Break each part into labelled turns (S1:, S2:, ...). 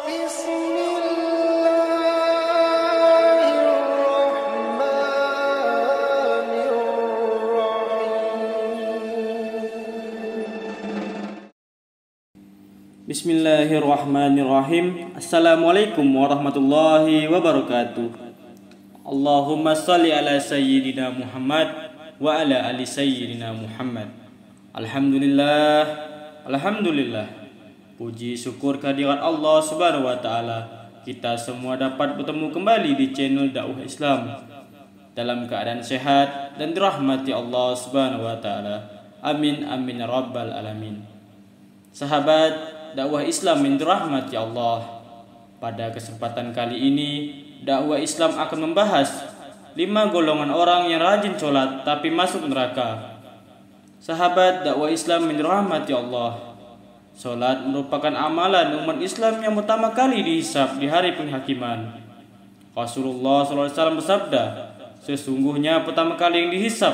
S1: Bismillahirrahmanirrahim. Assalamualaikum warahmatullahi wabarakatuh. Allahumma salli ala sayyidina Muhammad wa ala ali sayyidina Muhammad. Alhamdulillah, alhamdulillah. Puji syukur kehadirat Allah Subhanahu wa taala. Kita semua dapat bertemu kembali di channel Dakwah Islam dalam keadaan sehat dan dirahmati Allah Subhanahu wa taala. Amin amin ya rabbal alamin. Sahabat dakwah Islam yang dirahmati Allah, pada kesempatan kali ini dakwah Islam akan membahas 5 golongan orang yang rajin sholat tapi masuk neraka. Sahabat dakwah Islam yang dirahmati Allah, sholat merupakan amalan umat Islam yang pertama kali dihisab di hari penghakiman. Rasulullah SAW bersabda, sesungguhnya pertama kali yang dihisab,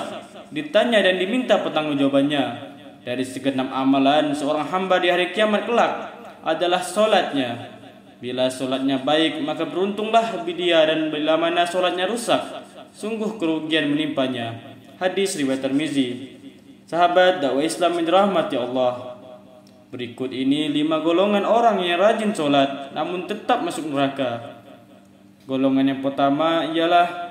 S1: ditanya dan diminta pertanggungjawabannya dari segenap amalan seorang hamba di hari kiamat kelak adalah solatnya. Bila solatnya baik, maka beruntunglah dia, dan bila mana solatnya rusak, sungguh kerugian menimpanya. Hadis riwayat Tirmizi. Sahabat dakwah Islam yang dirahmati Allah, berikut ini 5 golongan orang yang rajin solat namun tetap masuk neraka. Golongan yang pertama ialah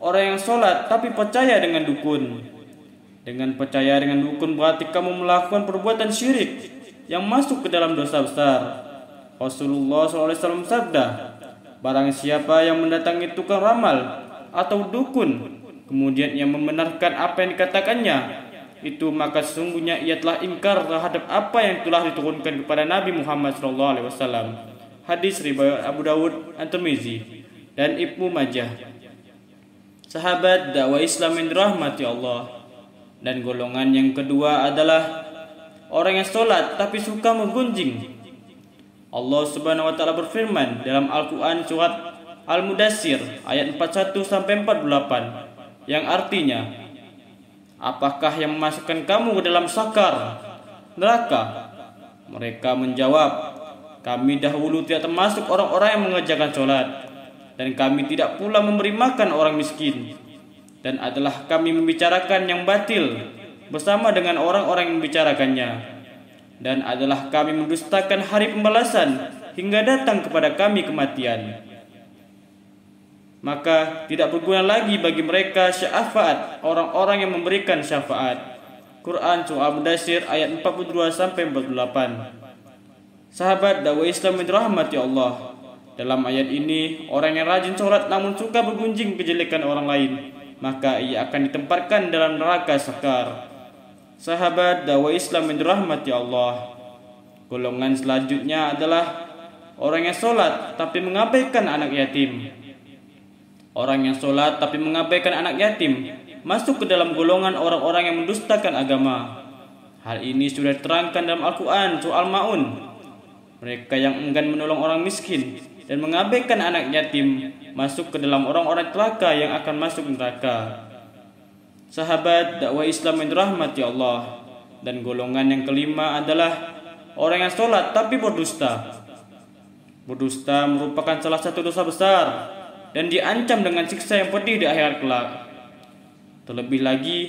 S1: orang yang solat tapi percaya dengan dukun. Dengan percaya dengan dukun berarti kamu melakukan perbuatan syirik yang masuk ke dalam dosa besar. Rasulullah SAW sabda, barang siapa yang mendatangi tukang ramal atau dukun kemudian yang membenarkan apa yang dikatakannya, itu maka sesungguhnya ia telah ingkar terhadap apa yang telah diturunkan kepada Nabi Muhammad SAW. Hadis riwayat Abu Dawud, At-Tirmizi dan Ibnu Majah. Sahabat dakwah Islam yang dirahmati Allah, dan golongan yang kedua adalah orang yang sholat tapi suka menggunjing. Allah Subhanahu wa taala berfirman dalam Al-Qur'an surat Al-Mudaththir ayat 41-48 yang artinya, apakah yang memasukkan kamu ke dalam sakar neraka? Mereka menjawab, kami dahulu tidak termasuk orang-orang yang mengerjakan sholat, dan kami tidak pula memberi makan orang miskin, dan adalah kami membicarakan yang batil bersama dengan orang-orang yang membicarakannya, dan adalah kami mendustakan hari pembalasan hingga datang kepada kami kematian. Maka tidak berguna lagi bagi mereka syafaat orang-orang yang memberikan syafaat. Quran surah Al-Mudaththir ayat 42-48. Sahabat dakwah Islam yang dirahmati Allah, dalam ayat ini orang yang rajin sholat namun suka bergunjing kejelekan orang lain, maka ia akan ditempatkan dalam neraka sakar. Sahabat dakwah Islam yang dirahmati Allah, golongan selanjutnya adalah orang yang sholat tapi mengabaikan anak yatim. Orang yang sholat tapi mengabaikan anak yatim masuk ke dalam golongan orang-orang yang mendustakan agama. Hal ini sudah diterangkan dalam Al-Quran surah Al-Ma'un. Mereka yang enggan menolong orang miskin dan mengabaikan anak yatim masuk ke dalam orang-orang celaka yang akan masuk neraka. Sahabat dakwah Islam yang dirahmati Allah, dan golongan yang kelima adalah orang yang sholat tapi berdusta. Berdusta merupakan salah satu dosa besar dan diancam dengan siksa yang pedih di akhirat kelak. Terlebih lagi,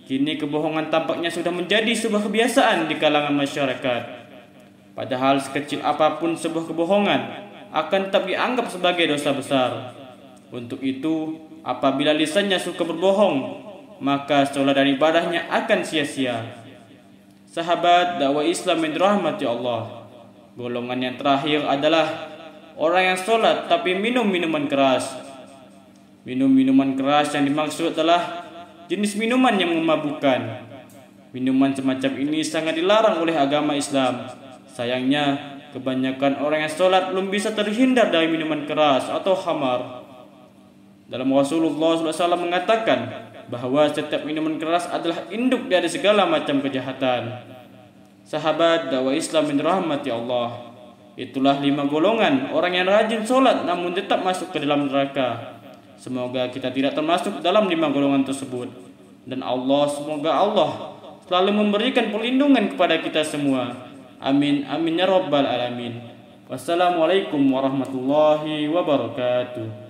S1: kini kebohongan tampaknya sudah menjadi sebuah kebiasaan di kalangan masyarakat. Padahal sekecil apapun sebuah kebohongan akan tetap dianggap sebagai dosa besar. Untuk itu, apabila lisannya suka berbohong, maka sholat dan ibadahnya akan sia-sia. Sahabat dakwah Islam yang dirahmati Allah, golongan yang terakhir adalah orang yang sholat tapi minum minuman keras. Minum minuman keras yang dimaksud adalah jenis minuman yang memabukkan. Minuman semacam ini sangat dilarang oleh agama Islam. Sayangnya, kebanyakan orang yang sholat belum bisa terhindar dari minuman keras atau khamar. Dalam Rasulullah SAW mengatakan bahwa setiap minuman keras adalah induk dari segala macam kejahatan. Sahabat dakwah Islam yang dirahmati Allah, itulah 5 golongan orang yang rajin sholat namun tetap masuk ke dalam neraka. Semoga kita tidak termasuk dalam 5 golongan tersebut, dan semoga Allah selalu memberikan perlindungan kepada kita semua. Amin amin ya rabbal alamin. Wassalamualaikum warahmatullahi wabarakatuh.